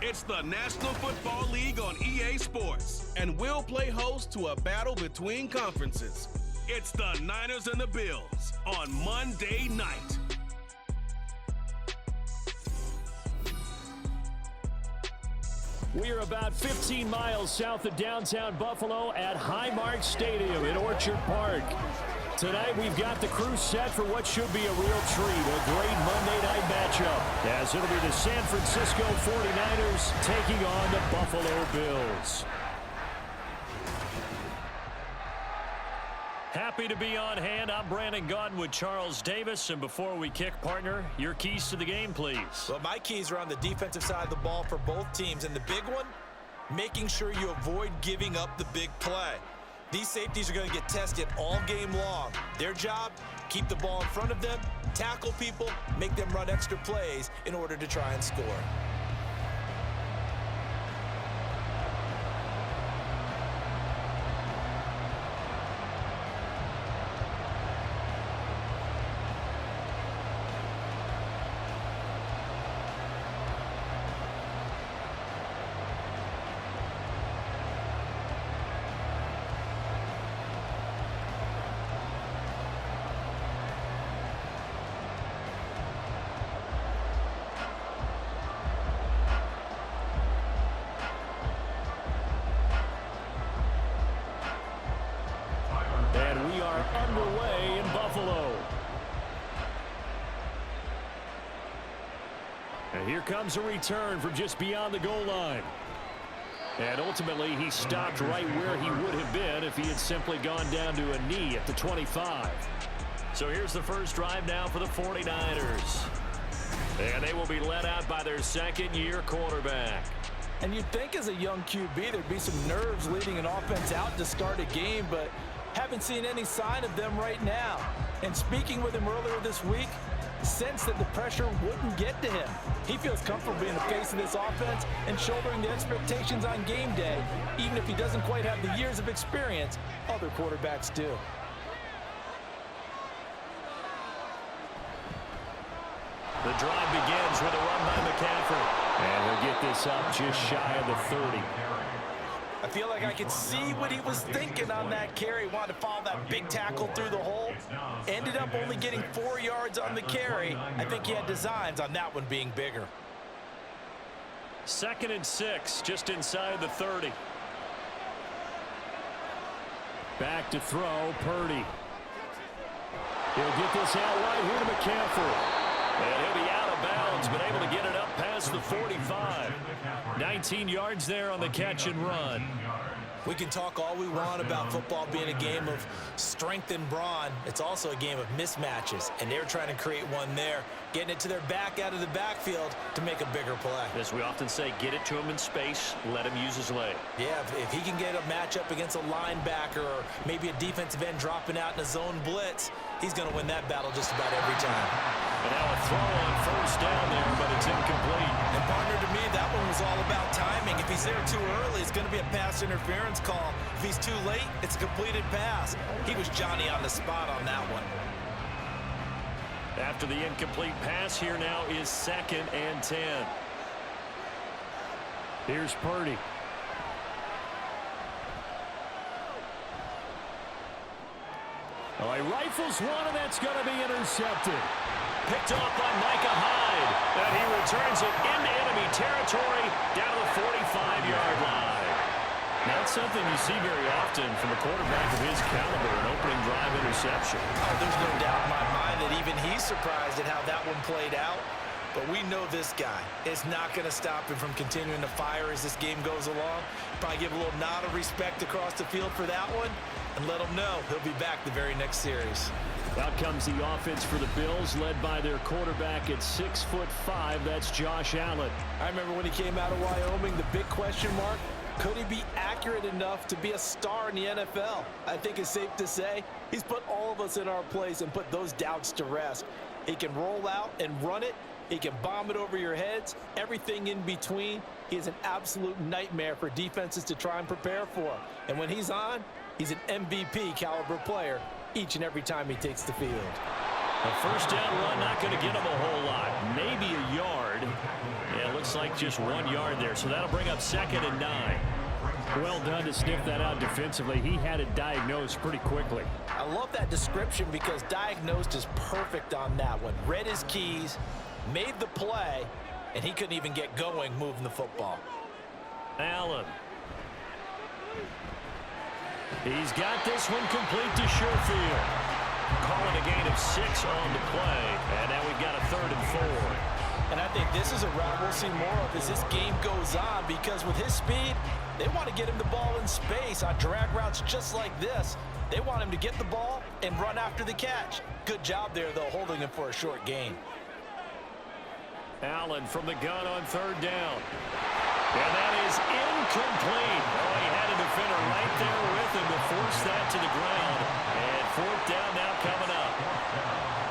It's the National Football League on EA Sports, and we'll play host to a battle between conferences. It's the Niners and the Bills on Monday night. We are about 15 miles south of downtown Buffalo at Highmark Stadium in Orchard Park. Tonight we've got the crew set for what should be a real treat, a great Monday night matchup, as it'll be the San Francisco 49ers taking on the Buffalo Bills. Happy to be on hand. I'm Brandon Gaudin with Charles Davis. And before we kick, partner, your keys to the game, please. Well, my keys are on the defensive side of the ball for both teams. And the big one, making sure you avoid giving up the big play. These safeties are going to get tested all game long. Their job, keep the ball in front of them, tackle people, make them run extra plays in order to try and score. And we are underway in Buffalo. And here comes a return from just beyond the goal line. And ultimately, he stopped right where he would have been if he had simply gone down to a knee at the 25. So here's the first drive now for the 49ers. And they will be led out by their second-year quarterback. And you'd think as a young QB there'd be some nerves leading an offense out to start a game, but haven't seen any sign of them right now. And speaking with him earlier this week, sensed that the pressure wouldn't get to him. He feels comfortable being the face of this offense and shouldering the expectations on game day, even if he doesn't quite have the years of experience other quarterbacks do. The drive begins with a run by McCaffrey. And he'll get this up just shy of the 30. I feel like I could see what he was thinking on that carry. Wanted to follow that big tackle through the hole. Ended up only getting 4 yards on the carry. I think he had designs on that one being bigger. 2nd and 6, just inside the 30. Back to throw, Purdy. He'll get this out right here to McCaffrey. And he'll be out of bounds, but able to get it up past the 45. 19 yards there on the catch and run. We can talk all we want about football being a game of strength and brawn. It's also a game of mismatches, and they're trying to create one there, getting it to their back out of the backfield to make a bigger play. As we often say, get it to him in space, let him use his leg. Yeah, if he can get a matchup against a linebacker or maybe a defensive end dropping out in a zone blitz, he's going to win that battle just about every time. And now a throw on first down there, but it's incomplete. And partner, to me, that one was all about timing. If he's there too early, it's going to be a pass interference call. If he's too late, it's a completed pass. He was Johnny on the spot on that one. After the incomplete pass, here now is 2nd and 10. Here's Purdy. Oh, he rifles one, and that's going to be intercepted. Picked off by Micah Hyde. And he returns it into enemy territory down to the 45-yard line. Not something you see very often from a quarterback of his caliber, an opening drive interception. Oh, there's no doubt in my mind that even he's surprised at how that one played out. But we know this guy is not going to stop him from continuing to fire as this game goes along. Probably give a little nod of respect across the field for that one and let him know he'll be back the very next series. Out comes the offense for the Bills, led by their quarterback at 6'5". That's Josh Allen. I remember when he came out of Wyoming, the big question mark, could he be accurate enough to be a star in the NFL? I think it's safe to say he's put all of us in our place and put those doubts to rest. He can roll out and run it. He can bomb it over your heads. Everything in between. He is an absolute nightmare for defenses to try and prepare for. And when he's on, he's an MVP caliber player each and every time he takes the field. A first down run, not going to get him a whole lot. Maybe a yard. Yeah, it looks like just 1 yard there. So that'll bring up 2nd and 9. Well done to sniff that out defensively. He had it diagnosed pretty quickly. I love that description because diagnosed is perfect on that one. Read his keys, made the play, and he couldn't even get going moving the football. Allen. He's got this one complete to Sherfield. Calling a gain of 6 on the play. And now we've got a 3rd and 4. And I think this is a route we'll see more of as this game goes on, because with his speed, they want to get him the ball in space on drag routes just like this. They want him to get the ball and run after the catch. Good job there, though, holding him for a short gain. Allen from the gun on 3rd down. And that is incomplete. Oh, he had a defender right there with him to force that to the ground. And 4th down now coming up.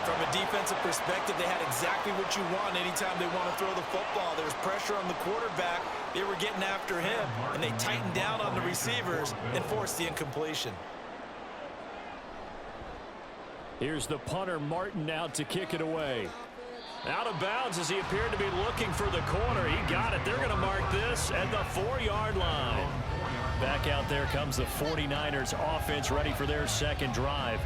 From a defensive perspective, they had exactly what you want anytime they want to throw the football. There was pressure on the quarterback. They were getting after him, and they tightened down on the receivers and forced the incompletion. Here's the punter, Martin, out to kick it away. Out of bounds as he appeared to be looking for the corner. He got it. They're going to mark this at the 4-yard line. Back out there comes the 49ers offense, ready for their second drive.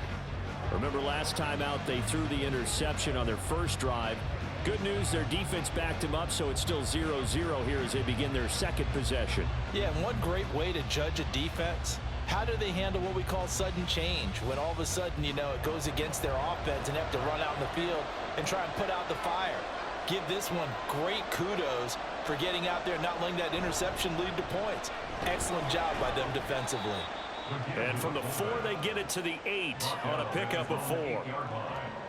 Remember last time out they threw the interception on their first drive. Good news, their defense backed him up, so it's still 0-0 here as they begin their second possession. Yeah, and one great way to judge a defense, how do they handle what we call sudden change? When all of a sudden, you know, it goes against their offense and they have to run out in the field and try and put out the fire. Give this one great kudos for getting out there and not letting that interception lead to points. Excellent job by them defensively. And from the 4, they get it to the 8 on a pickup of 4.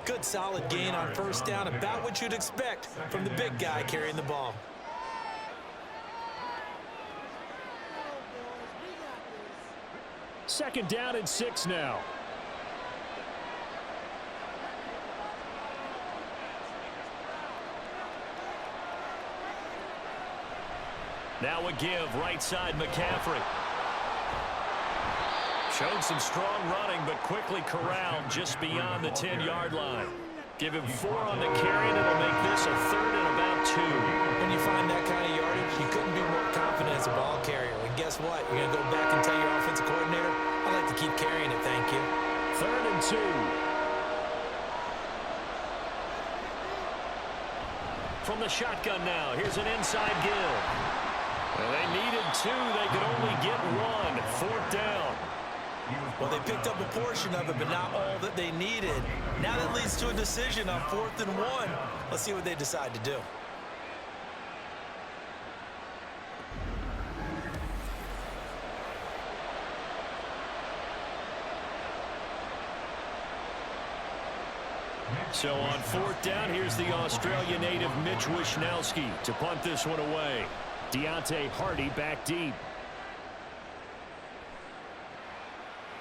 Good solid gain on first down, about what you'd expect from the big guy carrying the ball. Second down and 6 now. Now a give, right side McCaffrey. Showed some strong running, but quickly corralled just beyond the 10-yard line. Give him 4 on the carry, and it'll make this a 3rd and about 2. When you find that kind of yardage, you couldn't be more confident as a ball carrier. And guess what? You're going to go back and tell your offensive coordinator, I'd like to keep carrying it, thank you. 3rd and 2. From the shotgun now, here's an inside give. Well, they needed 2. They could only get 1. 4th down. Well, they picked up a portion of it, but not all that they needed. Now that leads to a decision on 4th and 1. Let's see what they decide to do. So on 4th down, here's the Australia native Mitch Wishnowsky to punt this one away. Deontay Hardy back deep.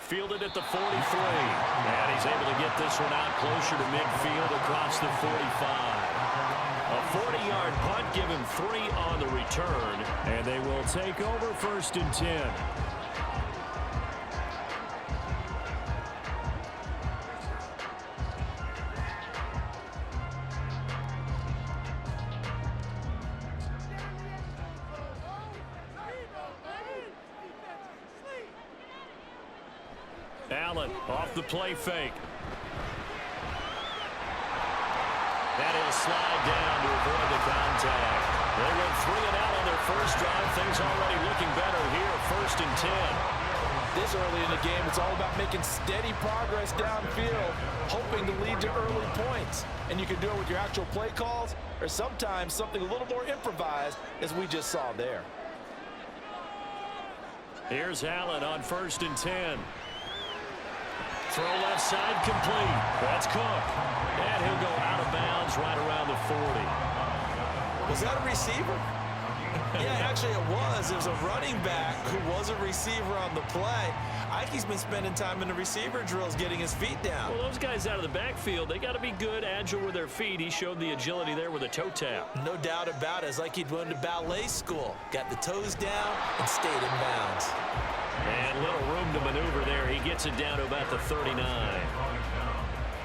Fielded at the 43. And he's able to get this one out closer to midfield across the 45. A 40-yard punt, give him 3 on the return. And they will take over 1st and 10. Allen off the play fake. And he'll slide down to avoid the contact. They went 3 and out on their first drive. Things already looking better here. 1st and 10. This early in the game, it's all about making steady progress downfield, hoping to lead to early points. And you can do it with your actual play calls or sometimes something a little more improvised, as we just saw there. Here's Allen on 1st and 10. Throw left side complete. That's Cook. And he'll go out of bounds right around the 40. Was that a receiver? Yeah, actually it was. It was a running back who was a receiver on the play. Ikey's been spending time in the receiver drills getting his feet down. Well, those guys out of the backfield, they got to be good, agile with their feet. He showed the agility there with a toe tap. No doubt about it. It's like he'd went to ballet school. Got the toes down and stayed in bounds. And little room to maneuver there. He gets it down to about the 39.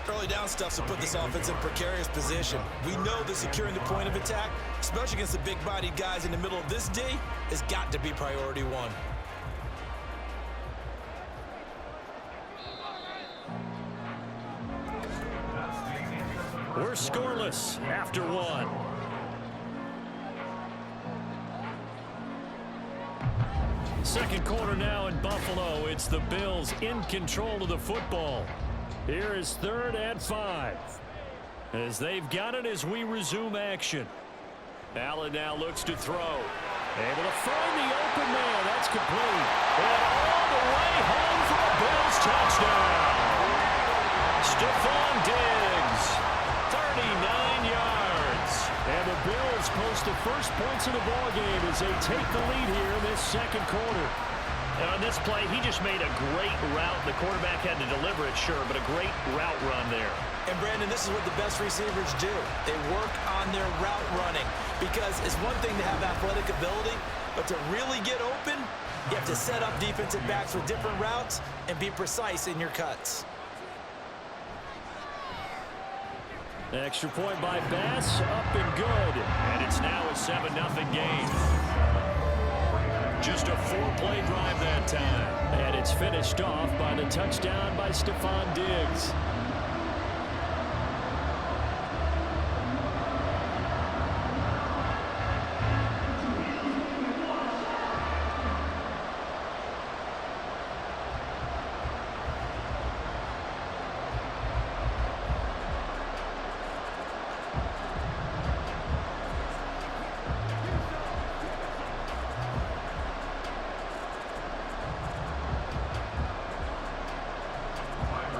Early early down stuff's to put this offense in a precarious position. We know that securing the point of attack, especially against the big-bodied guys in the middle of this D, has got to be priority one. We're scoreless after one. Second quarter now in Buffalo. It's the Bills in control of the football. Here is 3rd and 5. As they've got it as we resume action. Allen now looks to throw. Able to find the open man. That's complete. And all the way home for a Bills touchdown. Stephon Diggs. 39 yards. And the Bills post the first points of the ballgame as they take the lead here in this second quarter. And on this play, he just made a great route. The quarterback had to deliver it, sure, but a great route run there. And, Brandon, this is what the best receivers do. They work on their route running because it's one thing to have athletic ability, but to really get open, you have to set up defensive backs with different routes and be precise in your cuts. Extra point by Bass, up and good. And it's now a 7-0 game. Just a 4-play drive that time. And it's finished off by the touchdown by Stephon Diggs.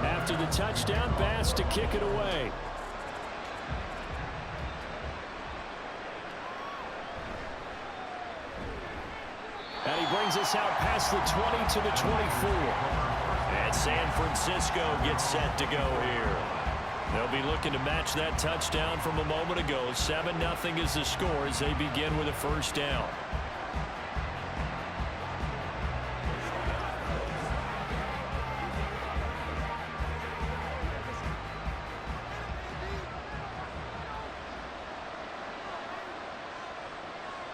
After the touchdown, Bass to kick it away. And he brings us out past the 20 to the 24. And San Francisco gets set to go here. They'll be looking to match that touchdown from a moment ago. 7-0 is the score as they begin with a first down.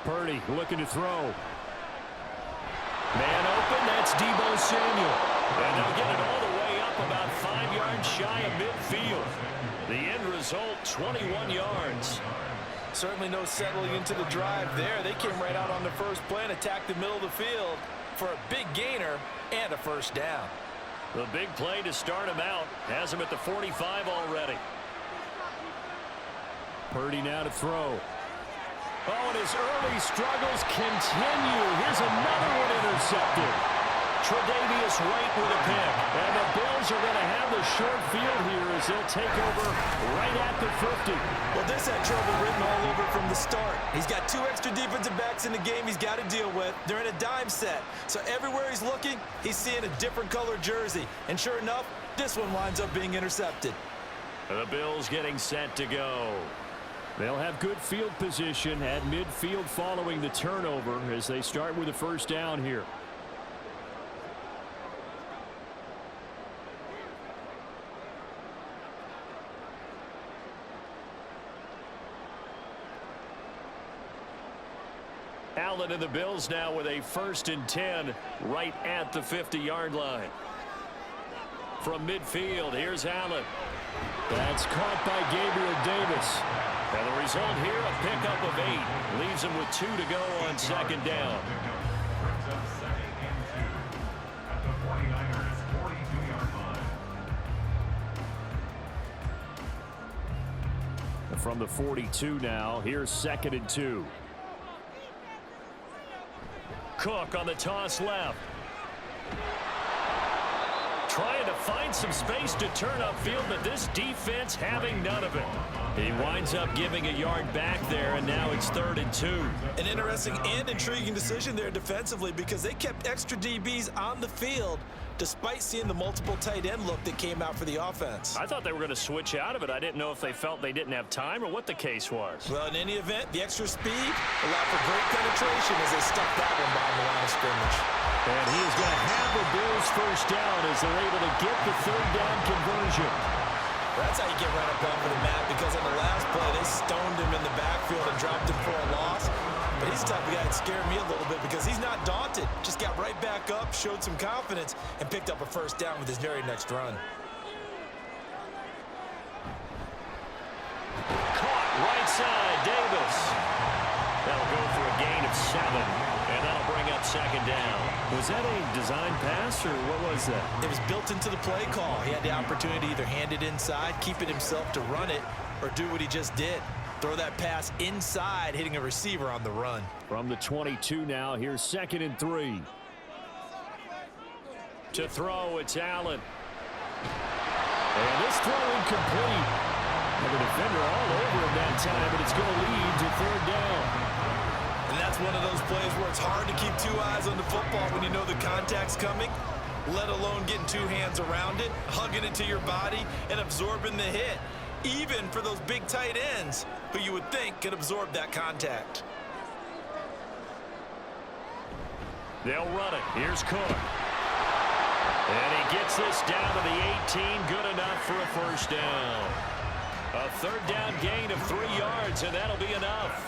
Purdy looking to throw. Man open, that's Deebo Samuel. And they'll get it all the way up about 5 yards shy of midfield. The end result, 21 yards. Certainly no settling into the drive there. They came right out on the first play and attacked the middle of the field for a big gainer and a first down. The big play to start him out has him at the 45 already. Purdy now to throw. Oh, and his early struggles continue. Here's another one intercepted. Tre'Davious White with a pick. And the Bills are going to have the short field here as they'll take over right at the 50. Well, this had trouble written all over from the start. He's got 2 extra defensive backs in the game he's got to deal with. They're in a dime set. So everywhere he's looking, he's seeing a different color jersey. And sure enough, this one winds up being intercepted. The Bills getting set to go. They'll have good field position at midfield following the turnover as they start with a first down here. Allen and the Bills now with a 1st and 10 right at the 50-yard line. From midfield, here's Allen. That's caught by Gabriel Davis. And the result here, a pickup of 8. Leaves him with 2 to go on second down. From the 42 now, here's 2nd and 2. Cook on the toss left. Trying to find some space to turn upfield, but this defense having none of it. He winds up giving a yard back there, and now it's 3rd and 2. An interesting and intriguing decision there defensively because they kept extra DBs on the field despite seeing the multiple tight end look that came out for the offense. I thought they were going to switch out of it. I didn't know if they felt they didn't have time or what the case was. Well, in any event, the extra speed allowed for great penetration as they stuck that one behind the line of scrimmage. And he is going to have the Bills first down as they're able to get the 3rd down conversion. That's how you get right up onto the mat, because on the last play, they stoned him in the backfield and dropped him for a loss. But he's the type of guy that scared me a little bit because he's not daunted. Just got right back up, showed some confidence, and picked up a first down with his very next run. Caught right side, Davis. That'll go for a gain of 7, and that'll bring up second down. Was that a design pass, or what was that? It was built into the play call. He had the opportunity to either hand it inside, keep it himself to run it, or do what he just did. Throw that pass inside, hitting a receiver on the run. From the 22 now, here's 2nd and 3. To throw, it's Allen. And this throw incomplete. And the defender all over him that time, but it's going to lead to 3rd down. And that's one of those plays where it's hard to keep 2 eyes on the football when you know the contact's coming, let alone getting 2 hands around it, hugging it to your body, and absorbing the hit. Even for those big tight ends who you would think could absorb that contact. They'll run it. Here's Cook. And he gets this down to the 18. Good enough for a first down. A 3rd down gain of 3 yards, and that'll be enough.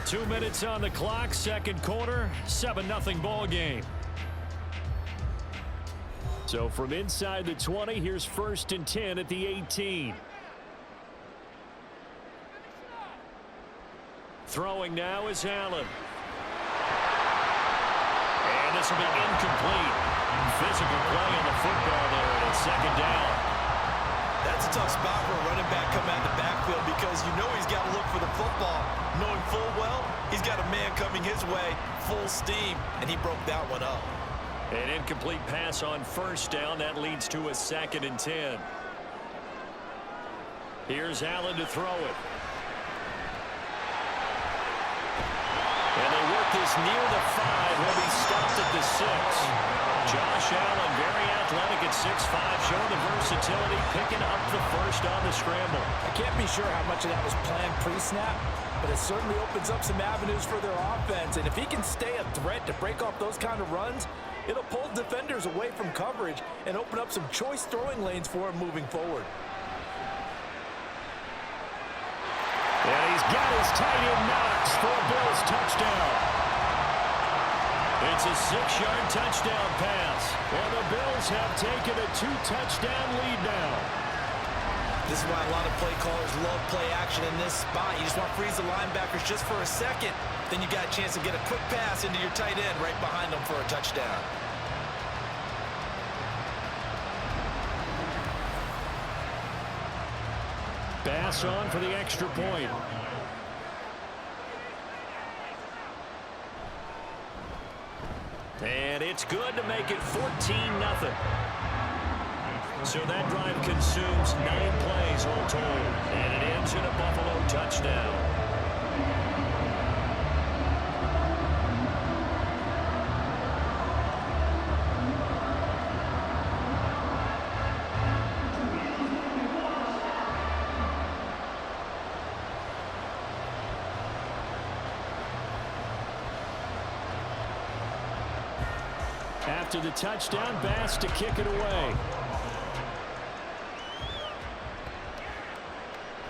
Two minutes on the clock, 2nd quarter, 7-0 ball game. So from inside the 20, here's 1st and 10 at the 18. Throwing now is Allen. And this will be incomplete. Physical play on the football there, and it's 2nd down. That's a tough spot for a running back coming out of the backfield because you know he's got to look for the football. Knowing full well, he's got a man coming his way, full steam, and he broke that one up. An incomplete pass on 1st down. That leads to a 2nd and 10. Here's Allen to throw it. And they work this near the 5. He'll be stopped at the 6. Josh Allen, very athletic at 6'5", showing the versatility, picking up the first on the scramble. I can't be sure how much of that was planned pre-snap, but it certainly opens up some avenues for their offense. And if he can stay a threat to break off those kind of runs, it'll pull defenders away from coverage and open up some choice throwing lanes for him moving forward. And he's got his tight end Knox for a Bills touchdown. It's a 6-yard touchdown pass. And the Bills have taken a 2-touchdown lead now. This is why a lot of play callers love play action in this spot. You just want to freeze the linebackers just for a second. Then you got a chance to get a quick pass into your tight end right behind them for a touchdown. Pass on for the extra point. And it's good to make it 14-0. So that drive consumes 9 plays all told. And it ends in a Buffalo touchdown. After the touchdown, Bass to kick it away.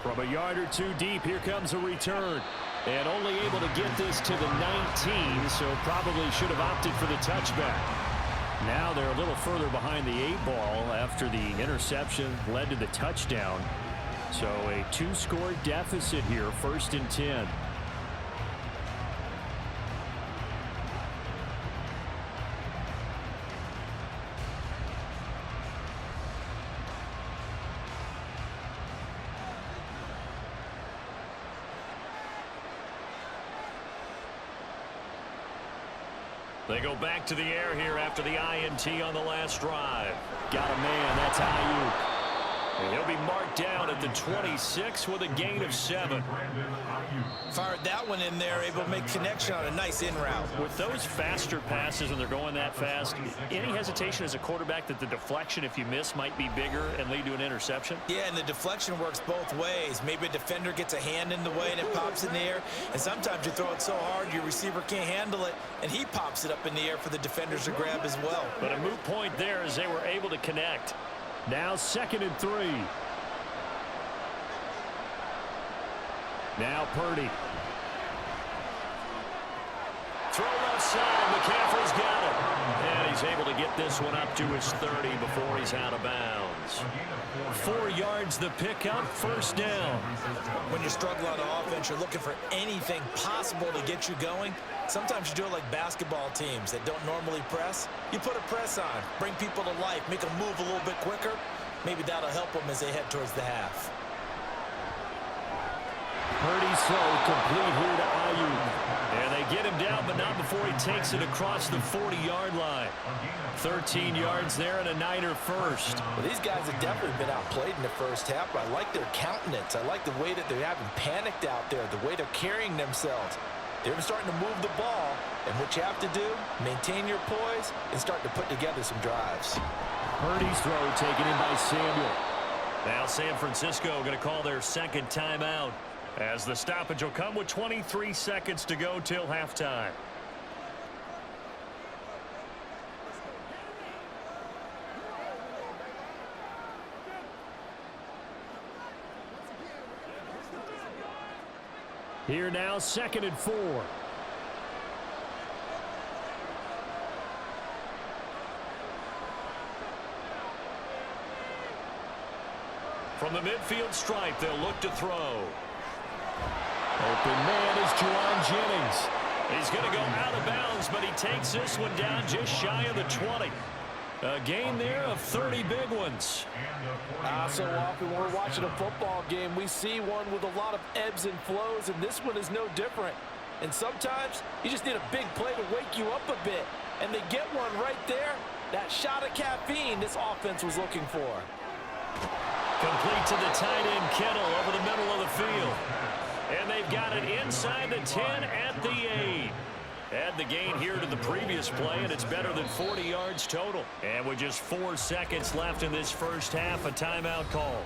From a yard or 2 deep, here comes a return. And only able to get this to the 19, so probably should have opted for the touchback. Now they're a little further behind the 8 ball after the interception led to the touchdown. So a 2-score deficit here, 1st and 10. They go back to the air here after the INT on the last drive. Got a man, that's Ayuk. And he'll be marked down at the 26 with a gain of 7. Fired that one in there, able to make connection on a nice in route. With those faster passes when they're going that fast, any hesitation as a quarterback that the deflection, if you miss, might be bigger and lead to an interception? Yeah, and the deflection works both ways. Maybe a defender gets a hand in the way and it pops in the air. And sometimes you throw it so hard your receiver can't handle it, and he pops it up in the air for the defenders to grab as well. But a moot point there as they were able to connect. Now 2nd and 3. Now Purdy. Throw left side. McCaffrey's got it. And he's able to get this one up to his 30 before he's out of bounds. 4 yards the pickup, 1st down. When you struggle on offense, you're looking for anything possible to get you going. Sometimes you do it like basketball teams that don't normally press. You put a press on, bring people to life, make them move a little bit quicker. Maybe that'll help them as they head towards the half. Purdy's throw complete here to Ayuk. And they get him down, but not before he takes it across the 40-yard line. 13 yards there and a Niner first. Well, these guys have definitely been outplayed in the first half, but I like their countenance. I like the way that they haven't panicked out there, the way they're carrying themselves. They're starting to move the ball, and what you have to do, maintain your poise and start to put together some drives. Purdy's throw taken in by Samuel. Now San Francisco going to call their 2nd timeout, as the stoppage will come with 23 seconds to go till halftime. Here now, 2nd and 4. From the midfield stripe, they'll look to throw. Open man is Juwan Jennings. He's going to go out of bounds, but he takes this one down just shy of the 20. A gain there of 30 big ones. So often when we're watching a football game, we see one with a lot of ebbs and flows, and this one is no different. And sometimes you just need a big play to wake you up a bit. And they get one right there. That shot of caffeine this offense was looking for. Complete to the tight end Kittle over the middle of the field. And they've got it inside the 10 at the 8. Add the gain here to the previous play, and it's better than 40 yards total. And with just 4 seconds left in this first half, a timeout call.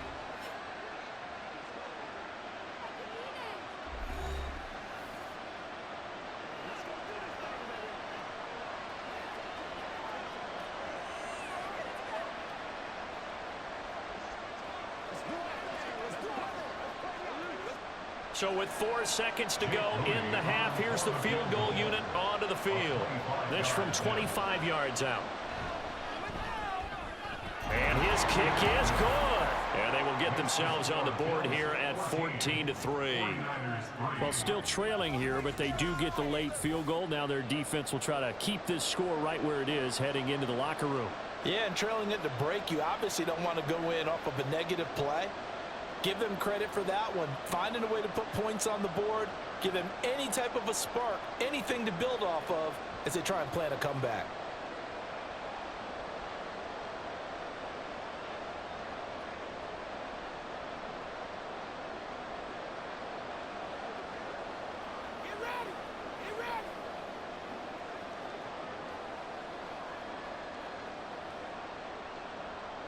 So with 4 seconds to go in the half, here's the field goal unit onto the field. This from 25 yards out. And his kick is good. And they will get themselves on the board here at 14-3. Well, still trailing here, but they do get the late field goal. Now their defense will try to keep this score right where it is heading into the locker room. Yeah, and trailing it to break, you obviously don't want to go in off of a negative play. Give them credit for that one. Finding a way to put points on the board. Give them any type of a spark, anything to build off of as they try and plan a comeback.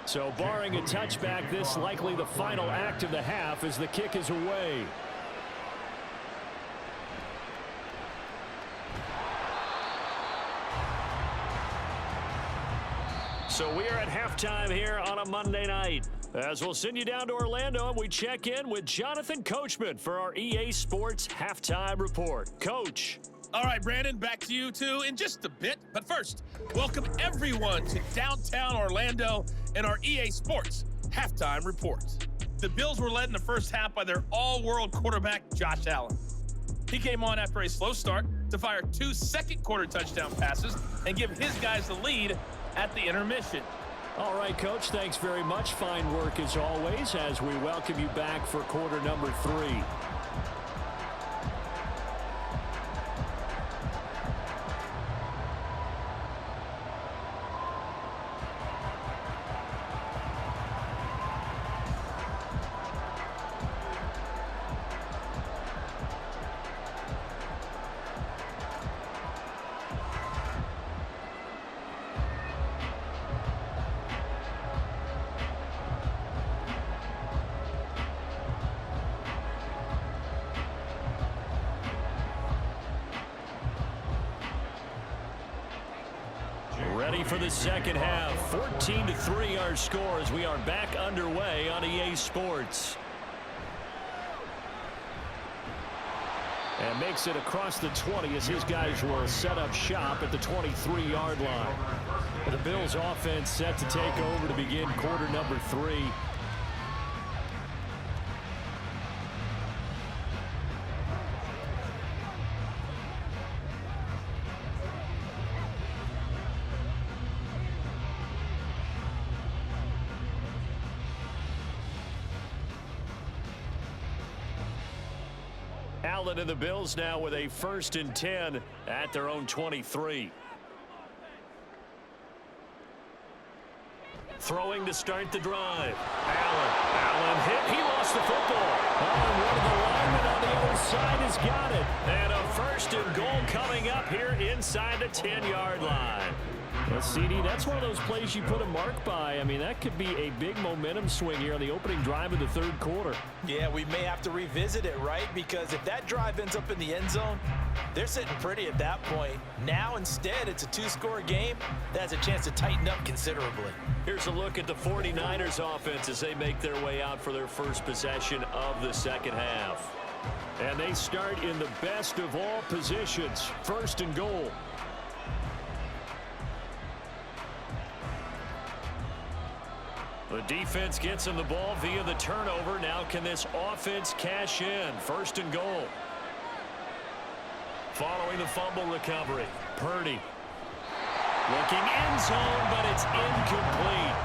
So barring a touchback, this likely the final act of the half as the kick is away. So we are at halftime here on a Monday night. As we'll send you down to Orlando and we check in with Jonathan Coachman for our EA Sports Halftime Report. Coach. All right, Brandon, back to you two in just a bit. But first, welcome everyone to downtown Orlando and our EA Sports Halftime Report. The Bills were led in the first half by their all-world quarterback, Josh Allen. He came on after a slow start to fire 2 second-quarter touchdown passes and give his guys the lead at the intermission. All right, Coach, thanks very much. Fine work as always as we welcome you back for quarter number 3. ready for the second half. 14-3 our score as we are back underway on EA Sports. And makes it across the 20 as his guys will set up shop at the 23-yard line. The Bills offense set to take over to begin quarter number 3. Allen and the Bills now with a 1st and 10 at their own 23. Throwing to start the drive. Allen hit. He lost the football. Oh, and one of the linemen on the other side has got it. And a 1st and goal coming up here inside the 10-yard line. Well, CD, that's one of those plays you put a mark by. I mean, that could be a big momentum swing here on the opening drive of the 3rd quarter. Yeah, we may have to revisit it, right? Because if that drive ends up in the end zone, they're sitting pretty at that point. Now, instead, it's a 2-score game. That has a chance to tighten up considerably. Here's a look at the 49ers offense as they make their way out for their first possession of the second half. And they start in the best of all positions. 1st and goal. The defense gets him the ball via the turnover. Now can this offense cash in? 1st and goal. Following the fumble recovery. Purdy. Looking end zone, but it's incomplete.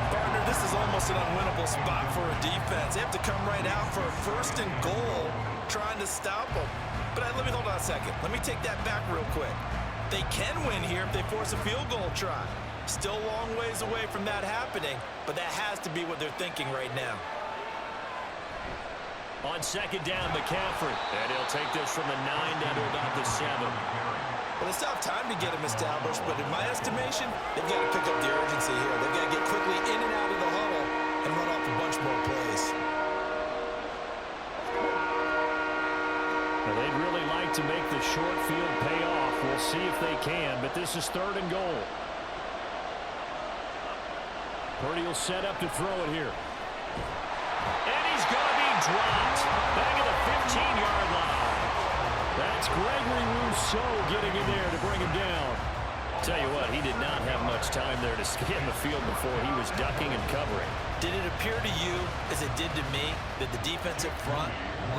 Partner, this is almost an unwinnable spot for a defense. They have to come right out for a 1st and goal, trying to stop them. But let me hold on a second. Let me take that back real quick. They can win here if they force a field goal try. Still a long ways away from that happening, but that has to be what they're thinking right now. On 2nd down, McCaffrey. And he'll take this from the 9 down to about the 7. Well, they still have time to get him established, but in my estimation, they've got to pick up the urgency here. They've got to get quickly in and out of the huddle and run off a bunch more plays. Well, they'd really like to make the short field pay off. We'll see if they can, but this is 3rd and goal. Purdy will set up to throw it here. And he's going to be dropped. Back at the 15-yard line. That's Gregory Rousseau getting in there to bring him down. Tell you what, he did not have much time there to scan the field before he was ducking and covering. Did it appear to you, as it did to me, that the defensive front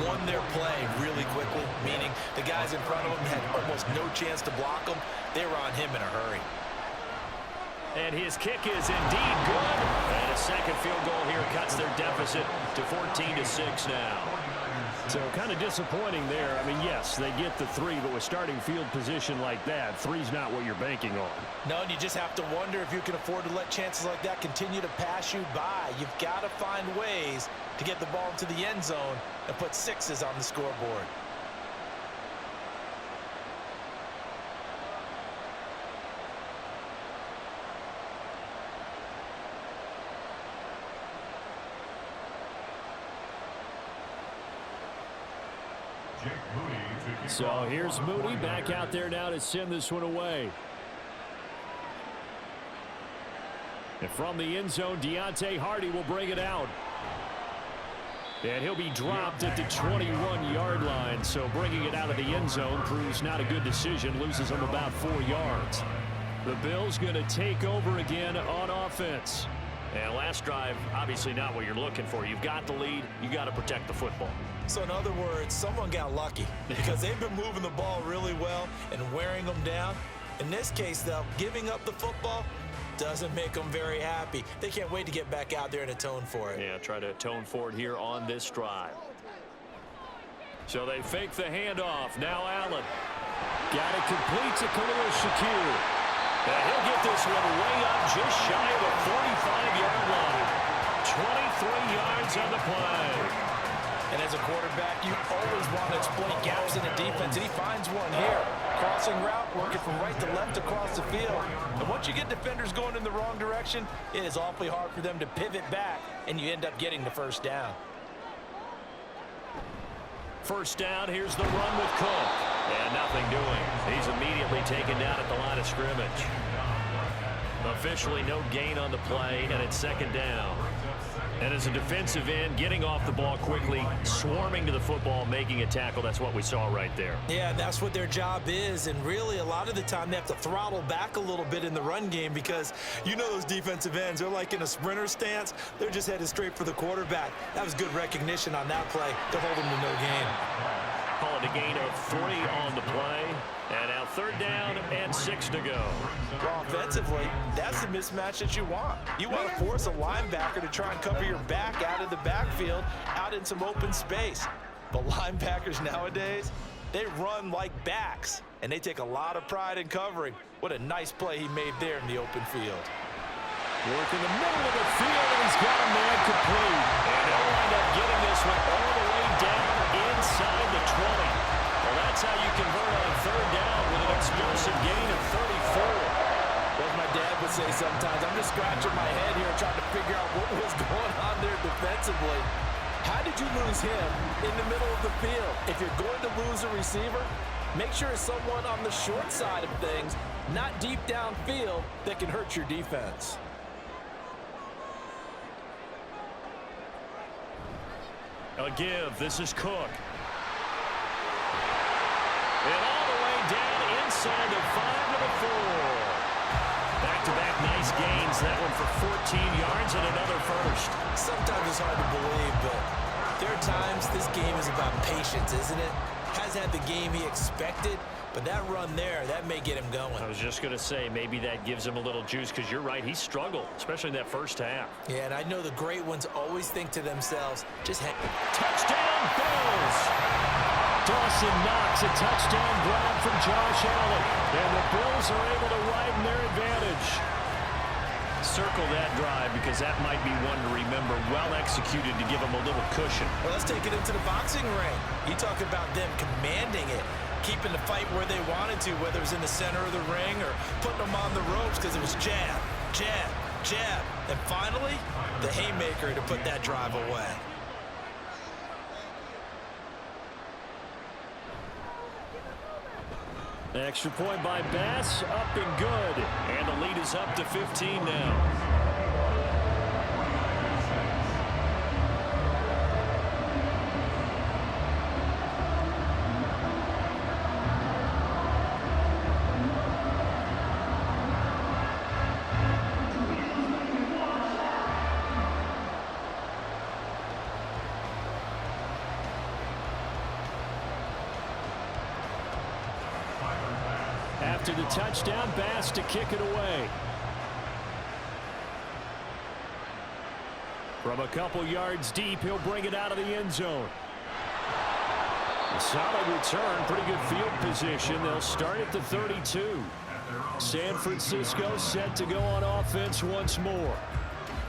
won their play really quickly? Meaning the guys in front of them had almost no chance to block them. They were on him in a hurry. And his kick is indeed good. And a 2nd field goal here cuts their deficit to 14-6 now. So kind of disappointing there. I mean, yes, they get the 3, but with starting field position like that, 3's not what you're banking on. No, and you just have to wonder if you can afford to let chances like that continue to pass you by. You've got to find ways to get the ball into the end zone and put 6s on the scoreboard. So here's Moody back out there now to send this one away. And from the end zone, Deontay Hardy will bring it out. And he'll be dropped at the 21-yard line. So bringing it out of the end zone proves not a good decision. Loses him about 4 yards. The Bills going to take over again on offense. And last drive, obviously not what you're looking for. You've got the lead. You got to protect the football. So in other words, someone got lucky because they've been moving the ball really well and wearing them down. In this case, though, giving up the football doesn't make them very happy. They can't wait to get back out there and atone for it. Yeah, try to atone for it here on this drive. So they fake the handoff. Now Allen. Got it complete to Khalil Shakir. And he'll get this one way up just shy of the 45-yard line. 23 yards on the play. And as a quarterback, you always want to exploit gaps in the defense, and he finds one here. Crossing route, working from right to left across the field. And once you get defenders going in the wrong direction, it is awfully hard for them to pivot back, and you end up getting the 1st down. 1st down, here's the run with Cook. And nothing doing. He's immediately taken down at the line of scrimmage. Officially no gain on the play, and it's second down. And as a defensive end, getting off the ball quickly, swarming to the football, making a tackle, that's what we saw right there. Yeah, that's what their job is, and really a lot of the time they have to throttle back a little bit in the run game because you know those defensive ends, they're like in a sprinter stance. They're just headed straight for the quarterback. That was good recognition on that play to hold them to no gain. Call it a gain of 3 on the play. And now third down and 6 to go. Well, offensively, that's the mismatch that you want. You want to force a linebacker to try and cover your back out of the backfield, out in some open space. But linebackers nowadays, they run like backs, and they take a lot of pride in covering. What a nice play he made there in the open field. Work in the middle of the field, and he's got a man complete. And he'll wind up getting this one all the way down inside the 20. Well, that's how you convert on third down with an explosive gain of 34. As my dad would say sometimes, I'm just scratching my head here trying to figure out what was going on there defensively. How did you lose him in the middle of the field? If you're going to lose a receiver, make sure it's someone on the short side of things, not deep downfield, that can hurt your defense. A give. This is Cook. And all the way down inside the 5 to the 4. Back-to-back nice gains. That one for 14 yards and another first. Sometimes it's hard to believe, but there are times this game is about patience, isn't it? Hasn't had the game he expected, but that run there, that may get him going. I was just going to say, maybe that gives him a little juice because you're right, he struggled, especially in that first half. Yeah, and I know the great ones always think to themselves, just touchdown, Bills! Dawson Knox, a touchdown grab from Josh Allen, and the Bills are able to widen their advantage. Circle that drive because that might be one to remember. Well executed to give them a little cushion. Well, let's take it into the boxing ring. You talk about them commanding it, keeping the fight where they wanted to, whether it was in the center of the ring or putting them on the ropes because it was jab, jab, jab. And finally, the haymaker to put that drive away. Extra point by Bass, up and good. And the lead is up to 15 now. After the touchdown, Bass to kick it away. From a couple yards deep, he'll bring it out of the end zone. A solid return, pretty good field position. They'll start at the 32. San Francisco set to go on offense once more.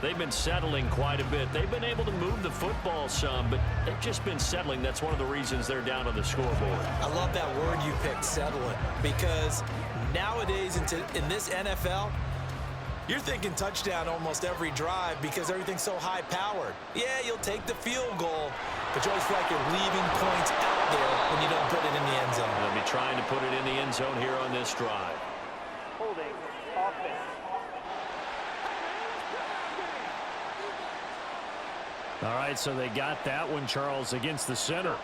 They've been settling quite a bit. They've been able to move the football some, but they've just been settling. That's one of the reasons they're down on the scoreboard. I love that word you picked, settling, because nowadays in this NFL, you're thinking touchdown almost every drive because everything's so high-powered. Yeah, you'll take the field goal, but you always feel like you're leaving points out there when you don't put it in the end zone. They'll be trying to put it in the end zone here on this drive. Holding offense. All right, so they got that one, Charles, against the center.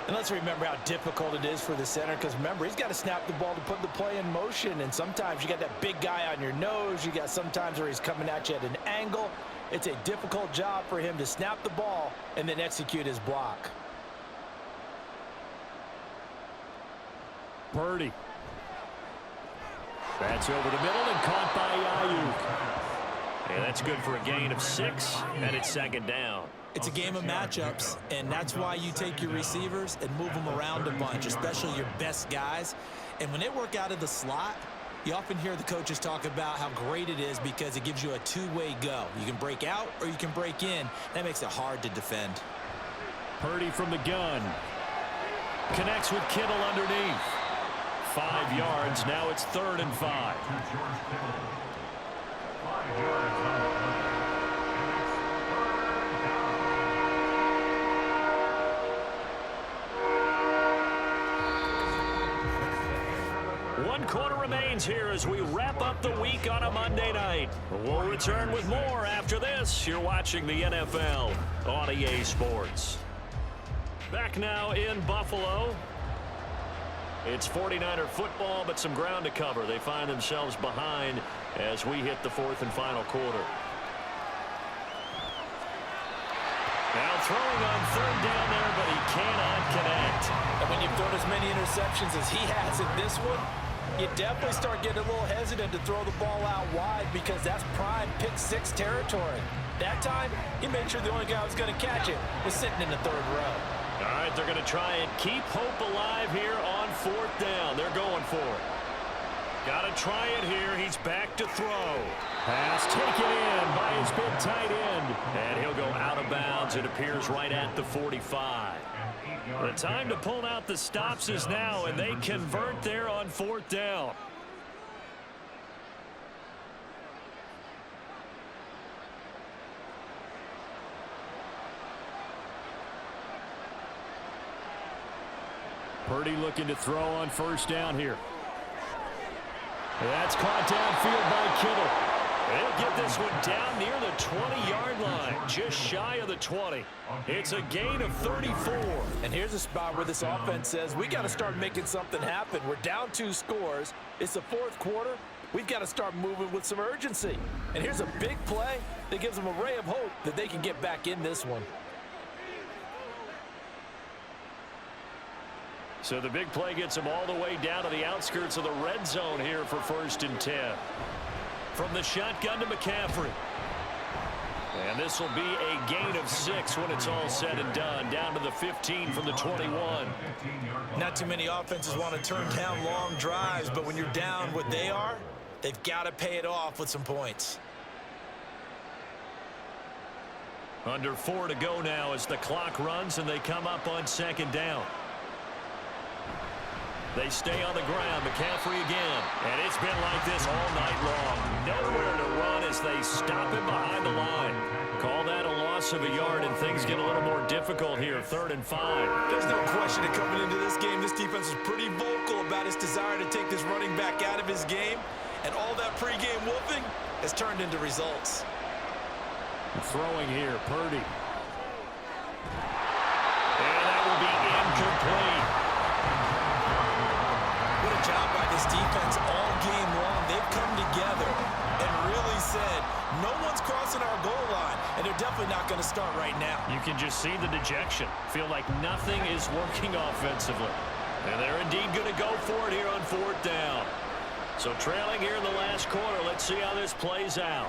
And let's remember how difficult it is for the center because, remember, he's got to snap the ball to put the play in motion, and sometimes you got that big guy on your nose. You got sometimes where he's coming at you at an angle. It's a difficult job for him to snap the ball and then execute his block. Purdy. That's over the middle and caught by Ayuk. And that's good for a gain of 6, and it's second down. It's a game of matchups, and that's why you take your receivers and move them around a bunch, especially your best guys. And when they work out of the slot, you often hear the coaches talk about how great it is because it gives you a two-way go. You can break out or you can break in. That makes it hard to defend. Purdy from the gun. Connects with Kittle underneath. 5 yards. Now it's 3rd and 5. One quarter remains here as we wrap up the week on a Monday night. We'll return with more after this. You're watching the NFL on EA Sports. Back now in Buffalo. It's 49er football, but some ground to cover. They find themselves behind as we hit the fourth and final quarter. Now throwing on third down there, but he cannot connect. And when you've thrown as many interceptions as he has in this one, you definitely start getting a little hesitant to throw the ball out wide because that's prime pick six territory. That time, he made sure the only guy who was going to catch it was sitting in the third row. All right, they're going to try and keep hope alive here on fourth down. They're going for it. Got to try it here. He's back to throw. Pass taken in by his big tight end. And he'll go out of bounds. It appears right at the 45. The time to pull out the stops is now, and they convert there on fourth down. Purdy looking to throw on first down here. That's caught downfield by Kittle. They'll get this one down near the 20-yard line, just shy of the 20. It's a gain of 34. And here's a spot where this offense says, we got to start making something happen. We're down 2 scores. It's the fourth quarter. We've got to start moving with some urgency. And here's a big play that gives them a ray of hope that they can get back in this one. So the big play gets them all the way down to the outskirts of the red zone here for 1st and 10. From the shotgun to McCaffrey. And this will be a gain of 6 when it's all said and done. Down to the 15 from the 21. Not too many offenses want to turn down long drives, but when you're down what they are, they've got to pay it off with some points. Under 4 to go now as the clock runs and they come up on 2nd down. They stay on the ground. McCaffrey again. And it's been like this all night long. Nowhere to run as they stop him behind the line. Call that a loss of a yard, and things get a little more difficult here. 3rd and 5. There's no question that coming into this game, this defense is pretty vocal about his desire to take this running back out of his game. And all that pregame whooping has turned into results. Throwing here, Purdy. And that will be incomplete. Job by this defense all game long. They've come together and really said, no one's crossing our goal line, and they're definitely not going to start right now. You can just see the dejection. Feel like nothing is working offensively. And they're indeed going to go for it here on 4th down. So trailing here in the last quarter, let's see how this plays out.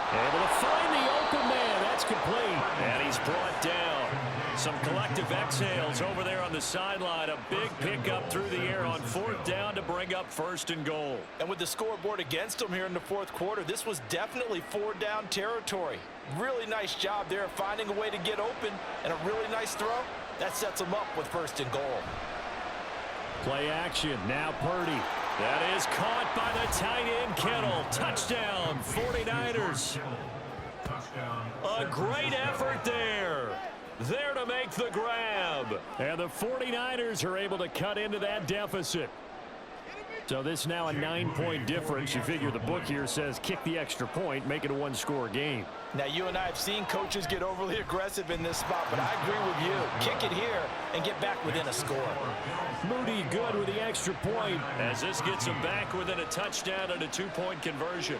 Able to find the open man. That's complete. And he's brought down. Some collective exhales over there on the sideline. A big pickup through the air on 4th down to bring up 1st and goal. And with the scoreboard against them here in the 4th quarter, this was definitely 4-down territory. Really nice job there finding a way to get open, and a really nice throw. That sets them up with 1st and goal. Play action. Now Purdy. That is caught by the tight end Kittle. Touchdown, 49ers. A great effort there. There to make the grab. And the 49ers are able to cut into that deficit. So this now a 9-point difference. You figure the book here says kick the extra point, make it a 1-score game. Now, you and I have seen coaches get overly aggressive in this spot, but I agree with you. Kick it here and get back within a score. Moody good with the extra point as this gets him back within a touchdown and a 2-point conversion.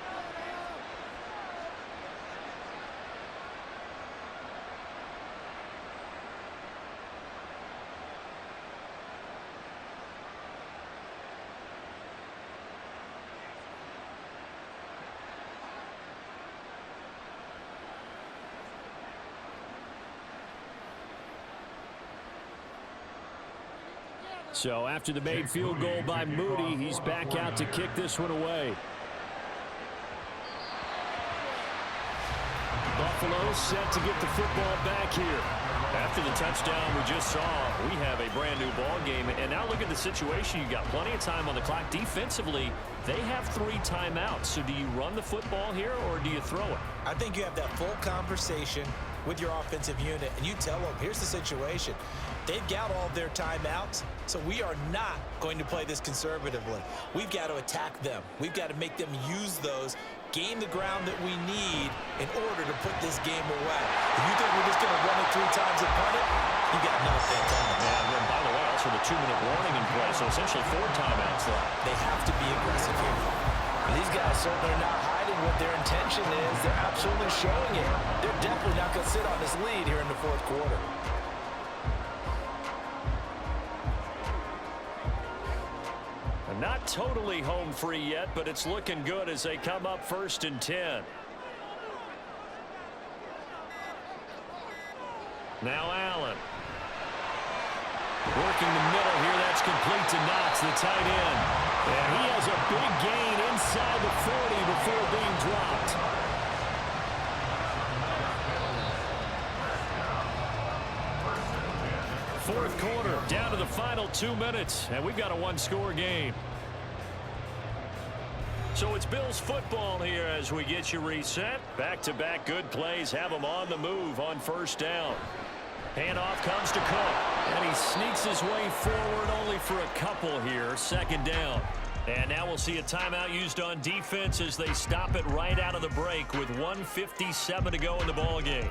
So after the made field goal by Moody, he's back out to kick this one away. Buffalo set to get the football back here. After the touchdown we just saw, we have a brand new ball game. And now look at the situation. You got plenty of time on the clock. Defensively, they have 3 timeouts. So do you run the football here or do you throw it? I think you have that full conversation with your offensive unit and you tell them, here's the situation. They've got all their timeouts, so we are not going to play this conservatively. We've got to attack them. We've got to make them use those, gain the ground that we need in order to put this game away. If you think we're just going to run it 3 times and punt it, you got nothing coming. And then, by the way, also the 2-minute warning in play, so essentially 4 timeouts left. They have to be aggressive here. These guys certainly are not hiding what their intention is. They're absolutely showing it. They're definitely not going to sit on this lead here in the 4th quarter. Not totally home free yet, but it's looking good as they come up 1st and 10. Now Allen. Working the middle here. That's complete to Knox, the tight end. And he has a big gain inside the 40 before being dropped. Fourth quarter, down to the final 2 minutes, and we've got a 1-score game. So it's Bills football here as we get you reset. Back-to-back good plays have them on the move on 1st down. Handoff comes to Cook, and he sneaks his way forward only for a couple here. 2nd down. And now we'll see a timeout used on defense as they stop it right out of the break with 1:57 to go in the ballgame.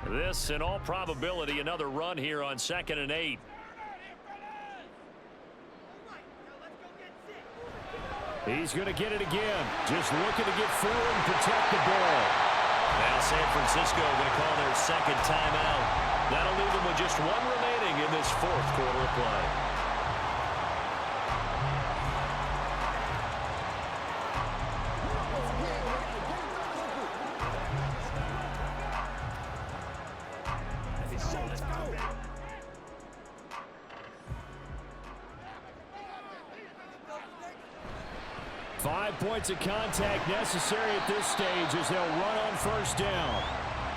This, in all probability, another run here on 2nd and 8. He's going to get it again. Just looking to get forward and protect the ball. Now San Francisco going to call their 2nd timeout. That'll leave them with just 1 remaining in this 4th quarter of play. Points of contact necessary at this stage as they'll run on 1st down.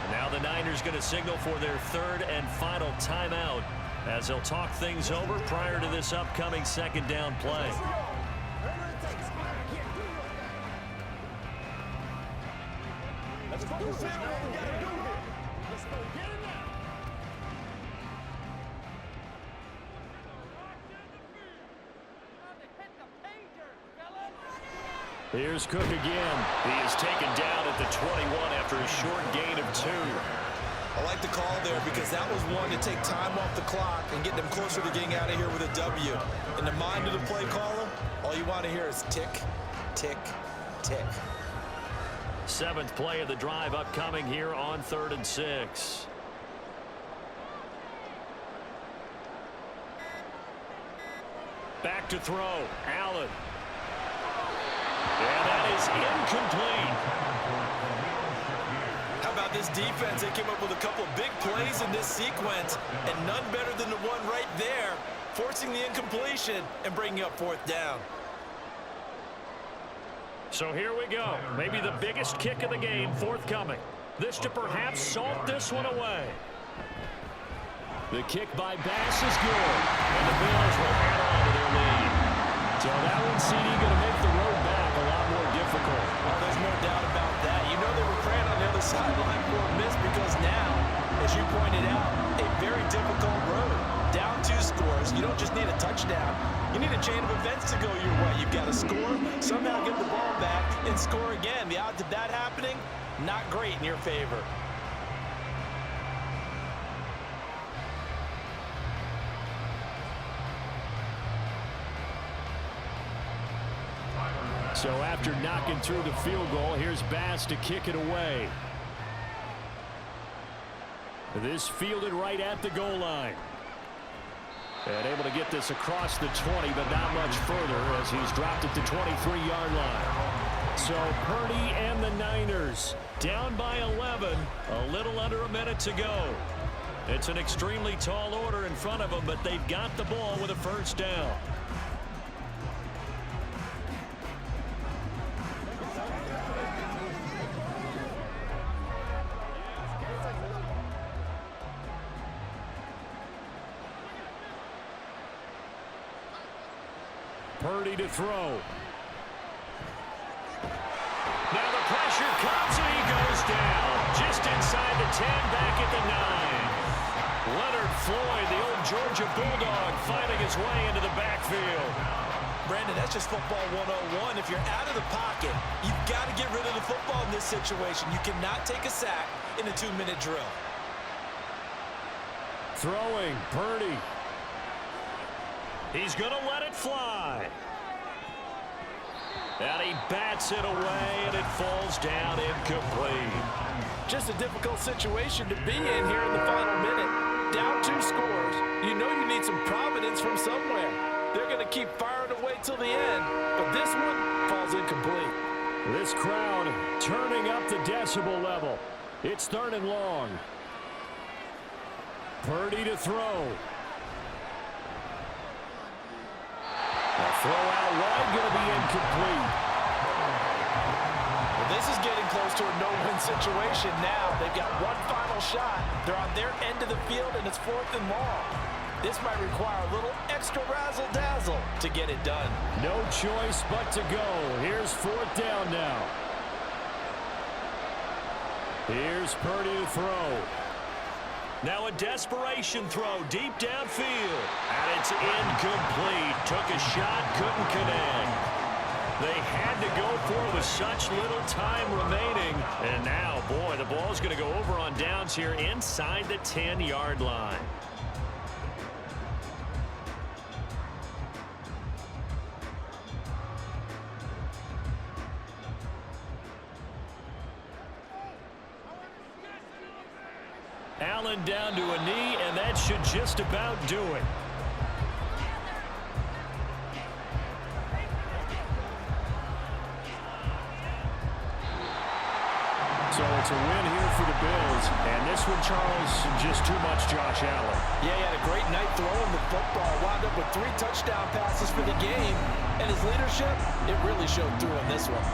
And now the Niners going to signal for their 3rd and final timeout as they'll talk things over prior to this upcoming 2nd down play. Let's go. Here's Cook again. He is taken down at the 21 after a short gain of 2. I like the call there because that was one to take time off the clock and get them closer to getting out of here with a W. In the mind of the play caller, all you want to hear is tick, tick, tick. 7th play of the drive upcoming here on 3rd and 6. Back to throw. Allen. And that is incomplete. How about this defense? They came up with a couple of big plays in this sequence, and none better than the one right there, forcing the incompletion and bringing up 4th down. So here we go. Maybe the biggest kick of the game forthcoming. This to perhaps salt this one away. The kick by Bass is good, and the Bills will add on to their lead. So that one, CD, going to make the road back a lot more difficult. Oh, there's no doubt about that. You know they were praying on the other sideline for a miss because now, as you pointed out, a very difficult road. Down 2 scores. You don't just need a touchdown. You need a chain of events to go your way. You've got to score, somehow get the ball back, and score again. The odds of that happening, not great in your favor. So after knocking through the field goal, here's Bass to kick it away. This fielded right at the goal line. And able to get this across the 20, but not much further as he's dropped at the 23-yard line. So Purdy and the Niners down by 11, a little under a minute to go. It's an extremely tall order in front of them, but they've got the ball with a 1st down. Purdy to throw. Now the pressure comes and he goes down. Just inside the 10, back at the 9. Leonard Floyd, the old Georgia Bulldog, finding his way into the backfield. Brandon, that's just football 101. If you're out of the pocket, you've got to get rid of the football in this situation. You cannot take a sack in a 2-minute drill. Throwing, Purdy. He's going to let it fly. And he bats it away, and it falls down incomplete. Just a difficult situation to be in here in the final minute. Down 2 scores. You know you need some providence from somewhere. They're going to keep firing away till the end, but this one falls incomplete. This crowd turning up the decibel level. It's 3rd and long. Purdy to throw. The throw out wide going to be incomplete. Well, this is getting close to a no-win situation now. They've got one final shot. They're on their end of the field, and it's 4th and long. This might require a little extra razzle-dazzle to get it done. No choice but to go. Here's 4th down now. Here's Purdy to throw. Now a desperation throw deep downfield. And it's incomplete. Took a shot, couldn't connect. They had to go for it with such little time remaining. And now, boy, the ball's going to go over on downs here inside the 10-yard line. Allen down to a knee, and that should just about do it. So it's a win here for the Bills. And this one, Charles, just too much Josh Allen. Yeah, he had a great night throwing the football. Wound up with 3 touchdown passes for the game. And his leadership, it really showed through in this one.